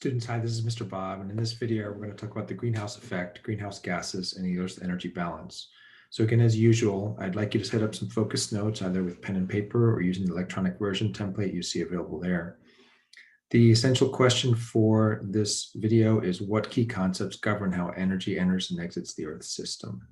Students, hi, this is Mr. Bob, and in this video, we're going to talk about the greenhouse effect, greenhouse gases, and the Earth's energy balance. So again, as usual, I'd like you to set up some focus notes, either with pen and paper or using the electronic version template you see available there. The essential question for this video is what key concepts govern how energy enters and exits the Earth system?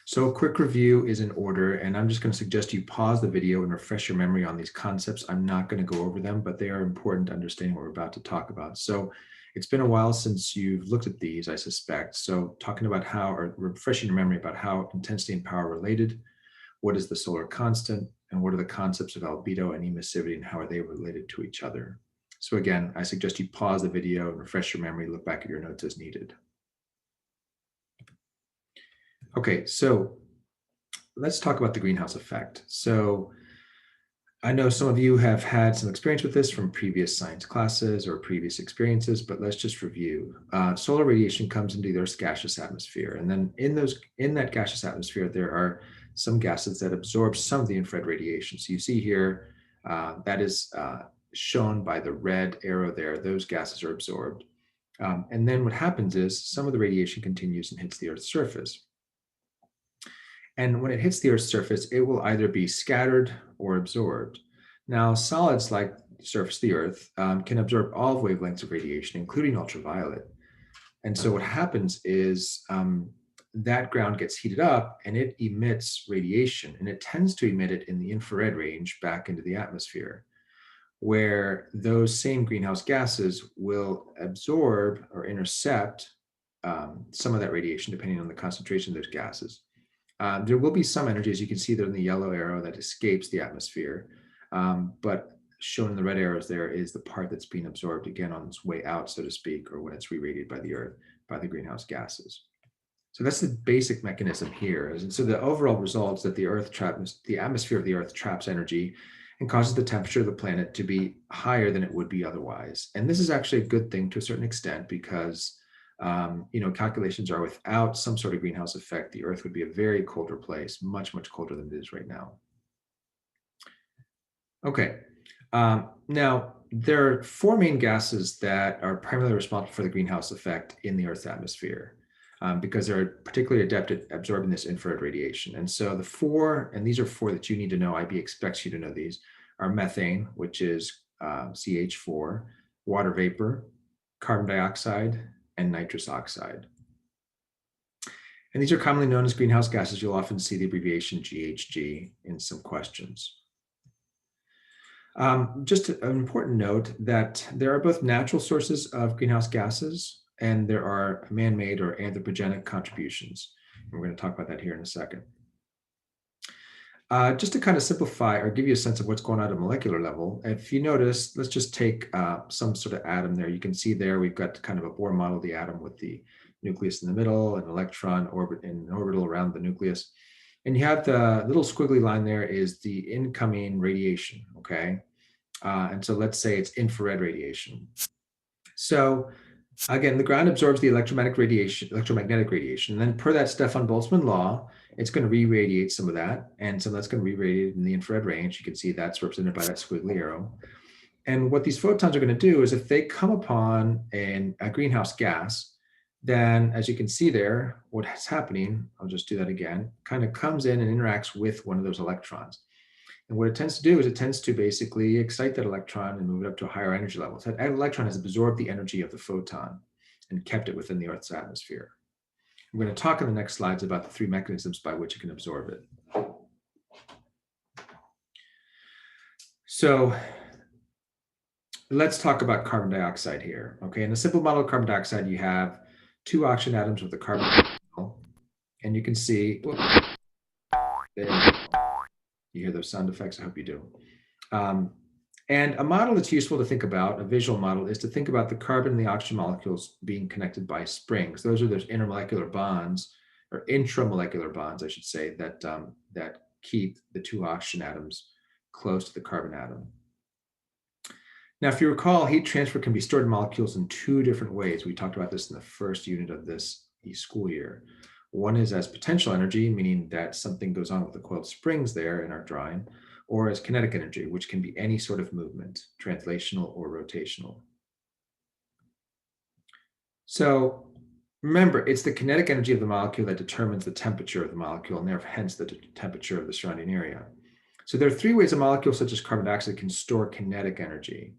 So a quick review is in order, and I'm just going to suggest you pause the video and refresh your memory on these concepts. I'm not going to go over them, but they are important to understanding what we're about to talk about. So it's been a while since you've looked at these, I suspect. So talking about how, or refreshing your memory about how intensity and power are related, what is the solar constant, and what are the concepts of albedo and emissivity, and how are they related to each other? So again, I suggest you pause the video and refresh your memory, look back at your notes as needed. Okay, so let's talk about the greenhouse effect. So I know some of you have had some experience with this from previous science classes or previous experiences, but let's just review. Solar radiation comes into the Earth's gaseous atmosphere, and then in that gaseous atmosphere, there are some gases that absorb some of the infrared radiation. So you see here, that is shown by the red arrow there. Those gases are absorbed. And then what happens is some of the radiation continues and hits the Earth's surface. And when it hits the Earth's surface, it will either be scattered or absorbed. Now, solids like the surface of the Earth can absorb all wavelengths of radiation, including ultraviolet. And so what happens is that ground gets heated up and it emits radiation, and it tends to emit it in the infrared range back into the atmosphere, where those same greenhouse gases will absorb or intercept some of that radiation, depending on the concentration of those gases. There will be some energy, as you can see there in the yellow arrow, that escapes the atmosphere. But shown in the red arrows there is the part that's being absorbed again on its way out, so to speak, or when it's re-radiated by the Earth, by the greenhouse gases. So that's the basic mechanism here. And so the overall result is that the atmosphere of the Earth traps energy and causes the temperature of the planet to be higher than it would be otherwise. And this is actually a good thing to a certain extent, because calculations are without some sort of greenhouse effect, the Earth would be a very colder place, much, much colder than it is right now. Okay, now there are four main gases that are primarily responsible for the greenhouse effect in the Earth's atmosphere, because they're particularly adept at absorbing this infrared radiation. And so these are four that you need to know, IB expects you to know these, are methane, which is CH4, water vapor, carbon dioxide, and nitrous oxide. And these are commonly known as greenhouse gases. You'll often see the abbreviation GHG in some questions. Just an important note that there are both natural sources of greenhouse gases and there are man-made or anthropogenic contributions. And we're going to talk about that here in a second. Just to kind of simplify or give you a sense of what's going on at a molecular level, if you notice, let's just take some sort of atom there. You can see there we've got kind of a Bohr model of the atom with the nucleus in the middle, an electron in an orbital around the nucleus. And you have the little squiggly line there is the incoming radiation, okay? And so let's say it's infrared radiation. So again, the ground absorbs the electromagnetic radiation, and then per that Stefan Boltzmann law, it's going to re-radiate some of that, and so that's going to re-radiate in the infrared range. You can see that's represented by that squiggly arrow. And what these photons are going to do is if they come upon a greenhouse gas, then as you can see there, what's happening, I'll just do that again, kind of comes in and interacts with one of those electrons. And what it tends to do is it tends to basically excite that electron and move it up to a higher energy level. So that electron has absorbed the energy of the photon and kept it within the Earth's atmosphere. We're going to talk in the next slides about the three mechanisms by which it can absorb it. So let's talk about carbon dioxide here. Okay, in a simple model of carbon dioxide, you have two oxygen atoms with a carbon atom, and you can see, you hear those sound effects, I hope you do. And a model that's useful to think about, a visual model, is to think about the carbon and the oxygen molecules being connected by springs. Those are those intermolecular bonds, or intramolecular bonds, I should say, that keep the two oxygen atoms close to the carbon atom. Now, if you recall, heat transfer can be stored in molecules in two different ways. We talked about this in the first unit of this school year. One is as potential energy, meaning that something goes on with the coiled springs there in our drawing, or as kinetic energy, which can be any sort of movement, translational or rotational. So remember, it's the kinetic energy of the molecule that determines the temperature of the molecule, and therefore hence the temperature of the surrounding area. So there are three ways a molecule such as carbon dioxide can store kinetic energy.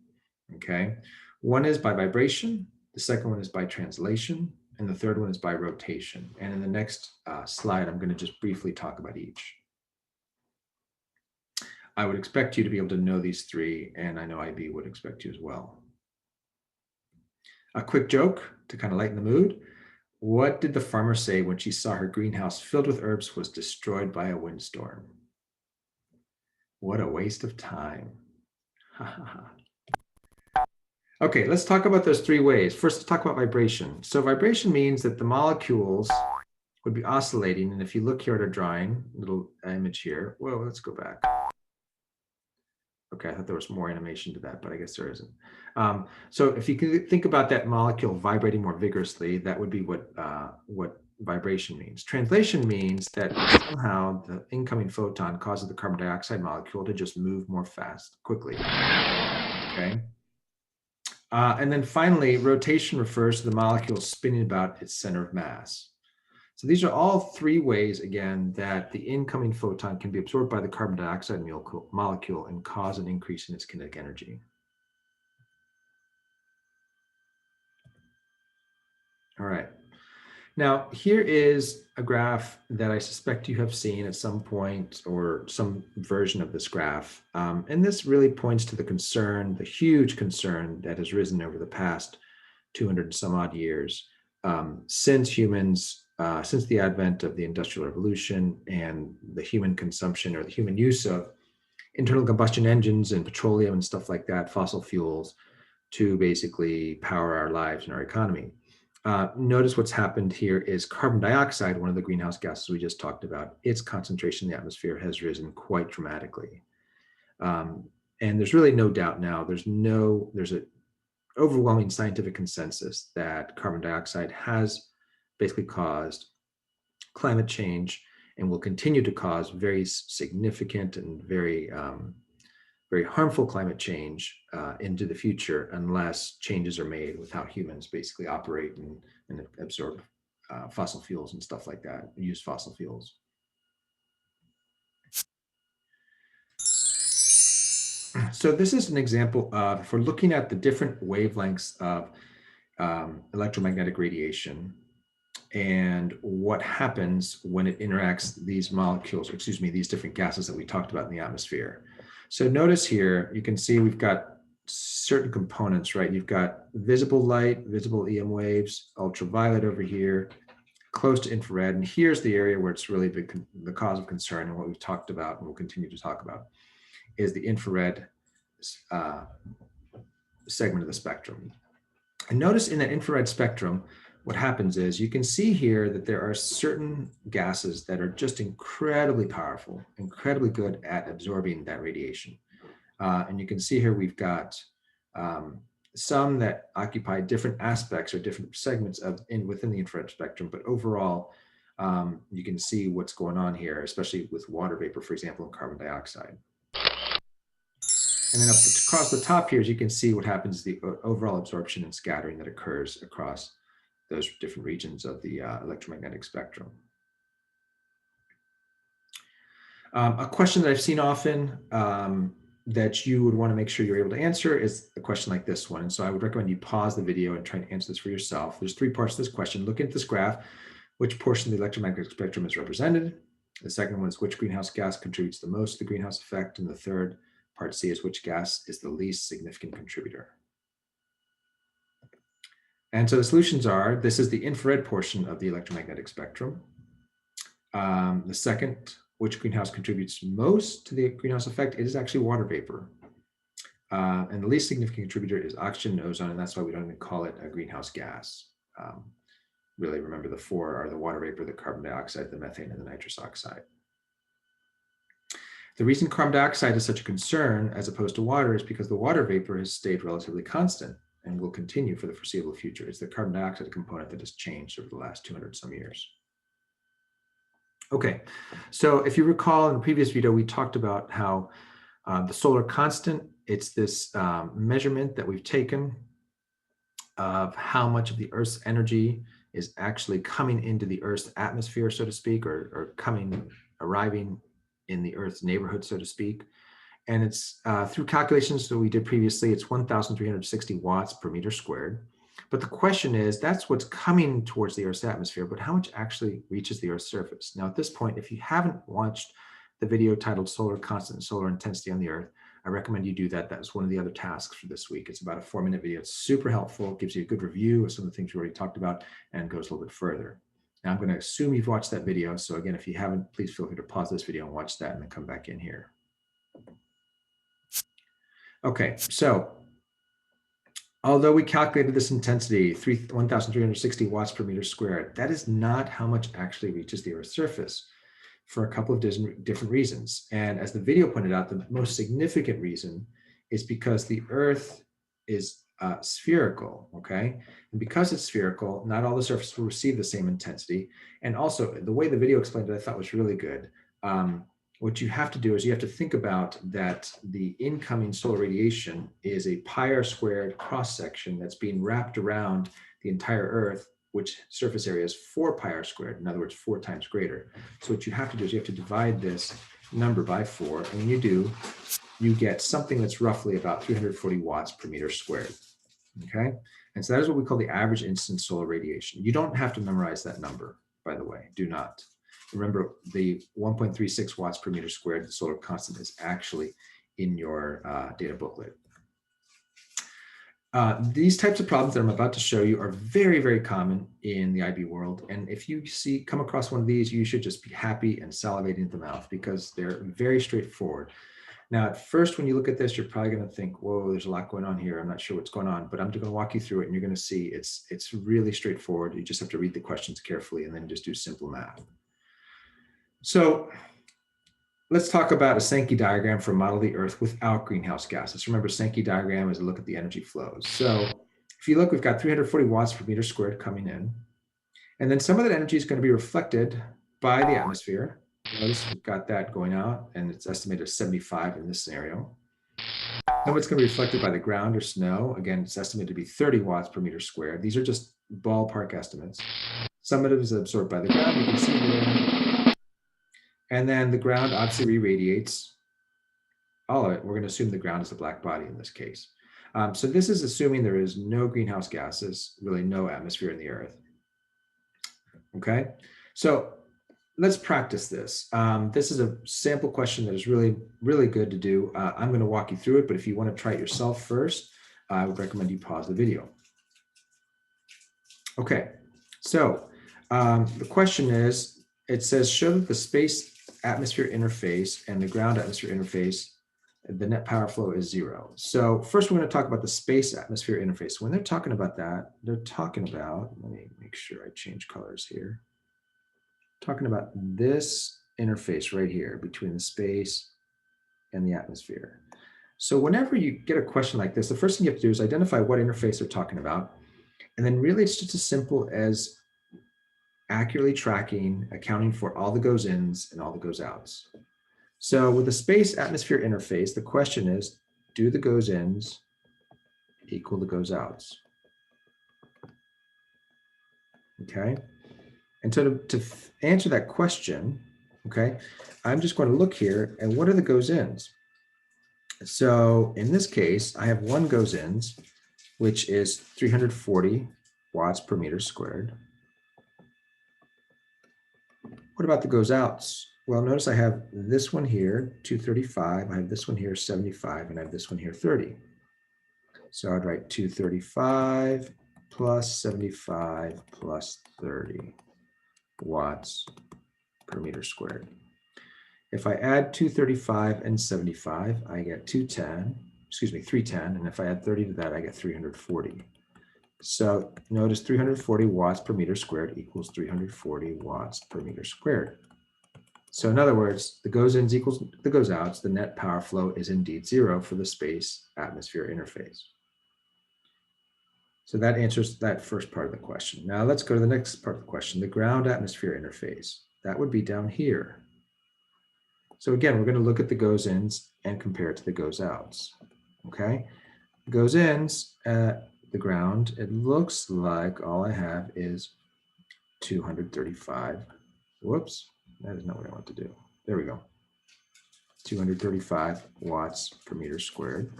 Okay, one is by vibration, the second one is by translation, and the third one is by rotation. And in the next slide, I'm going to just briefly talk about each. I would expect you to be able to know these three, and I know IB would expect you as well. A quick joke to kind of lighten the mood. What did the farmer say when she saw her greenhouse filled with herbs was destroyed by a windstorm? What a waste of time. Okay, let's talk about those three ways. First, let's talk about vibration. So vibration means that the molecules would be oscillating. And if you look here at our drawing, little image here, well, let's go back. Okay, I thought there was more animation to that, but I guess there isn't. So if you can think about that molecule vibrating more vigorously, that would be what vibration means. Translation means that somehow the incoming photon causes the carbon dioxide molecule to just move more quickly. Okay. And then finally, rotation refers to the molecule spinning about its center of mass. So these are all three ways, again, that the incoming photon can be absorbed by the carbon dioxide molecule and cause an increase in its kinetic energy. All right. Now, here is a graph that I suspect you have seen at some point or some version of this graph. And this really points to the concern, the huge concern that has risen over the past 200 and some odd years since the advent of the Industrial Revolution and the human consumption or the human use of internal combustion engines and petroleum and stuff like that, fossil fuels, to basically power our lives and our economy. Notice what's happened here is carbon dioxide, one of the greenhouse gases we just talked about, its concentration in the atmosphere has risen quite dramatically. And there's really no doubt now, there's an overwhelming scientific consensus that carbon dioxide has basically caused climate change and will continue to cause very significant and very harmful climate change into the future unless changes are made with how humans basically operate and absorb fossil fuels and stuff like that, use fossil fuels. So this is an example of, if we're looking at the different wavelengths of electromagnetic radiation and what happens when it interacts these molecules, or excuse me, these different gases that we talked about in the atmosphere. So notice here, you can see we've got certain components, right? You've got visible light, visible EM waves, ultraviolet over here, close to infrared. And here's the area where it's really the cause of concern, and what we've talked about and we'll continue to talk about is the infrared segment of the spectrum. And notice in that infrared spectrum, what happens is you can see here that there are certain gases that are just incredibly powerful, incredibly good at absorbing that radiation. And you can see here we've got some that occupy different aspects or different segments within the infrared spectrum, but overall, you can see what's going on here, especially with water vapor, for example, and carbon dioxide. And then across the top here, as you can see, what happens is the overall absorption and scattering that occurs across those different regions of the electromagnetic spectrum. A question that I've seen often that you would want to make sure you're able to answer is a question like this one. And so I would recommend you pause the video and try to answer this for yourself. There's three parts to this question. Look at this graph, which portion of the electromagnetic spectrum is represented. The second one is which greenhouse gas contributes the most to the greenhouse effect. And the third, part C, is which gas is the least significant contributor. And so the solutions are, this is the infrared portion of the electromagnetic spectrum. The second, which greenhouse contributes most to the greenhouse effect, it is actually water vapor. And the least significant contributor is oxygen and ozone, and that's why we don't even call it a greenhouse gas. Really, remember the four are the water vapor, the carbon dioxide, the methane, and the nitrous oxide. The reason carbon dioxide is such a concern as opposed to water is because the water vapor has stayed relatively constant and will continue for the foreseeable future. It's the carbon dioxide component that has changed over the last 200 some years. Okay, so if you recall in the previous video, we talked about how the solar constant, it's this measurement that we've taken of how much of the Earth's energy is actually coming into the Earth's atmosphere, so to speak, or arriving in the Earth's neighborhood, so to speak. And it's through calculations that we did previously, it's 1,360 watts per meter squared. But the question is, that's what's coming towards the Earth's atmosphere, but how much actually reaches the Earth's surface? Now, at this point, if you haven't watched the video titled Solar Constant and Solar Intensity on the Earth, I recommend you do that. That was one of the other tasks for this week. It's about a 4-minute video. It's super helpful. It gives you a good review of some of the things we already talked about and goes a little bit further. Now, I'm going to assume you've watched that video. So again, if you haven't, please feel free to pause this video and watch that and then come back in here. Okay, so although we calculated this intensity, 1,360 watts per meter squared, that is not how much actually reaches the Earth's surface for a couple of different reasons. And as the video pointed out, the most significant reason is because the Earth is spherical, okay? And because it's spherical, not all the surfaces will receive the same intensity. And also, the way the video explained it, I thought was really good. What you have to do is you have to think about that the incoming solar radiation is a pi r squared cross section that's being wrapped around the entire Earth, which surface area is 4 pi r squared, in other words, 4 times greater. So what you have to do is you have to divide this number by 4, and when you do, you get something that's roughly about 340 watts per meter squared, okay? And so that is what we call the average incident solar radiation. You don't have to memorize that number, by the way, do not. Remember, the 1.36 watts per meter squared, the solar constant, is actually in your data booklet. These types of problems that I'm about to show you are very, very common in the IB world. And if you come across one of these, you should just be happy and salivating at the mouth because they're very straightforward. Now, at first, when you look at this, you're probably going to think, whoa, there's a lot going on here. I'm not sure what's going on, but I'm going to walk you through it and you're going to see it's really straightforward. You just have to read the questions carefully and then just do simple math. So let's talk about a Sankey diagram for a model of the Earth without greenhouse gases. Remember, Sankey diagram is a look at the energy flows. So if you look, we've got 340 watts per meter squared coming in. And then some of that energy is going to be reflected by the atmosphere. Notice we've got that going out, and it's estimated at 75 in this scenario. Some of it's going to be reflected by the ground or snow. Again, it's estimated to be 30 watts per meter squared. These are just ballpark estimates. Some of it is absorbed by the ground. You can see there. And then the ground obviously irradiates all of it. We're going to assume the ground is a black body in this case. So this is assuming there is no greenhouse gases, really no atmosphere in the Earth. Okay, so let's practice this. This is a sample question that is really, really good to do. I'm going to walk you through it, but if you want to try it yourself first, I would recommend you pause the video. Okay, so the question is, it says, show that the space atmosphere interface and the ground atmosphere interface, the net power flow is 0. So first we're going to talk about the space atmosphere interface. When they're talking about that, they're talking about, let me make sure I change colors here. Talking about this interface right here between the space and the atmosphere. So whenever you get a question like this, the first thing you have to do is identify what interface they're talking about. And then really it's just as simple as accurately tracking, accounting for all the goes ins and all the goes outs. So with the space atmosphere interface, the question is, do the goes ins equal the goes outs? Okay. And so to answer that question, okay, I'm just going to look here and what are the goes ins? So in this case, I have one goes ins, which is 340 watts per meter squared. What about the goes outs? Well, notice I have this one here, 235. I have this one here, 75, and I have this one here, 30. So I'd write 235 plus 75 plus 30 watts per meter squared. If I add 235 and 75, I get 310. And if I add 30 to that, I get 340. So notice 340 watts per meter squared equals 340 watts per meter squared. So in other words, the goes ins equals the goes outs. The net power flow is indeed 0 for the space atmosphere interface. So that answers that first part of the question. Now let's go to the next part of the question, the ground atmosphere interface. That would be down here. So again, we're going to look at the goes ins and compare it to the goes outs. Okay, goes ins, the ground, it looks like all I have is 235. Whoops, that is not what I want to do. There we go. 235 watts per meter squared.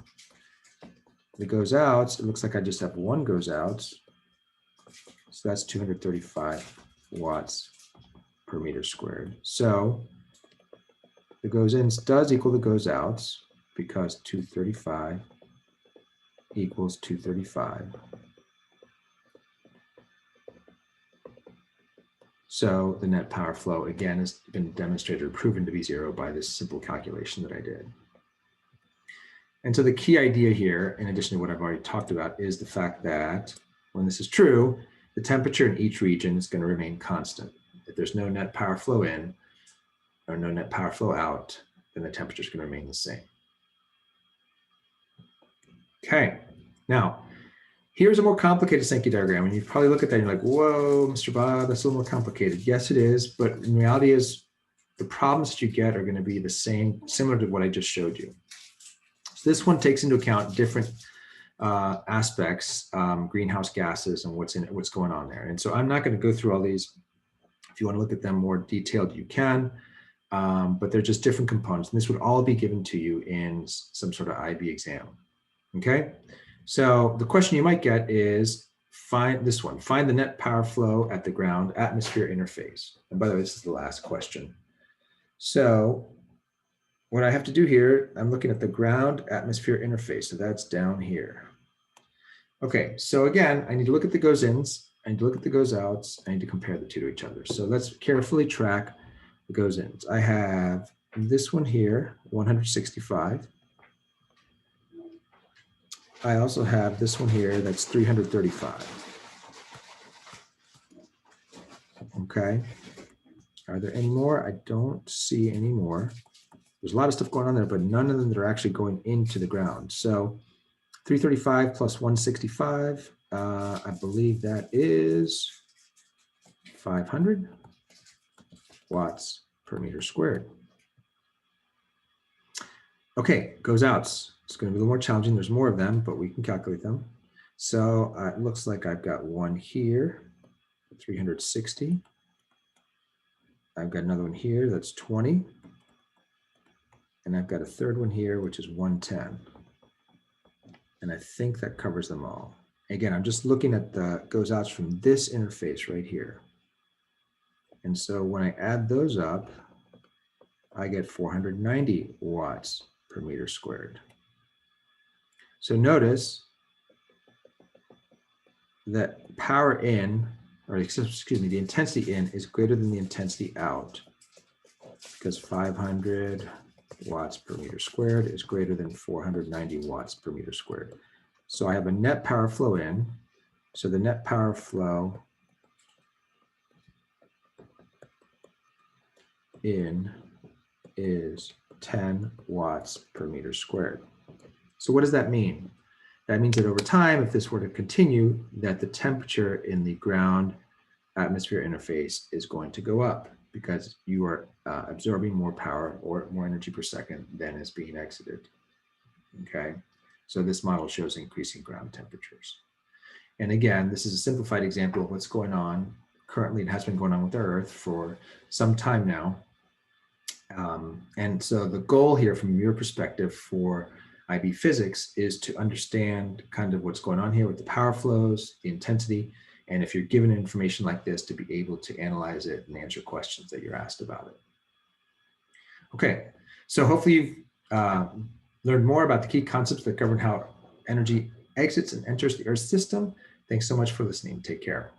If it goes out, it looks like I just have one goes out. So that's 235 watts per meter squared. So the goes in does equal the goes outs because 235 equals 235. So the net power flow, again, has been demonstrated or proven to be zero by this simple calculation that I did. And so the key idea here, in addition to what I've already talked about, is the fact that when this is true, the temperature in each region is going to remain constant. If there's no net power flow in or no net power flow out, then the temperature is going to remain the same. Okay, now here's a more complicated Sankey diagram, and you probably look at that and you're like, whoa, Mr. Bob, that's a little more complicated. Yes, it is, but in reality is the problems that you get are going to be the same, similar to what I just showed you. So this one takes into account different aspects, greenhouse gases and what's going on there. And so I'm not going to go through all these. If you want to look at them more detailed, you can, but they're just different components. And this would all be given to you in some sort of IB exam. Okay, so the question you might get is, find this one, find the net power flow at the ground atmosphere interface. And by the way, this is the last question. So what I have to do here, I'm looking at the ground atmosphere interface. So that's down here. Okay, so again, I need to look at the goes ins, I need to look at the goes outs, I need to compare the two to each other. So let's carefully track the goes ins. I have this one here, 165. I also have this one here, that's 335. Okay, are there any more? I don't see any more. There's a lot of stuff going on there, but none of them that are actually going into the ground. So 335 plus 165, I believe that is 500 watts per meter squared. Okay, goes outs. It's going to be a little more challenging. There's more of them, but we can calculate them. So it looks like I've got one here, 360. I've got another one here, that's 20. And I've got a third one here, which is 110. And I think that covers them all. Again, I'm just looking at the goes outs from this interface right here. And so when I add those up, I get 490 watts per meter squared. So notice that power in, or excuse me, the intensity in is greater than the intensity out, because 500 watts per meter squared is greater than 490 watts per meter squared. So I have a net power flow in. So the net power flow in is 10 watts per meter squared. So what does that mean? That means that over time, if this were to continue, that the temperature in the ground atmosphere interface is going to go up because you are absorbing more power or more energy per second than is being exited. Okay, so this model shows increasing ground temperatures. And again, this is a simplified example of what's going on currently. It has been going on with the Earth for some time now. And so the goal here from your perspective for IB physics is to understand kind of what's going on here with the power flows, the intensity, and if you're given information like this, to be able to analyze it and answer questions that you're asked about it. Okay, so hopefully you've learned more about the key concepts that govern how energy exits and enters the Earth system. Thanks so much for listening. Take care.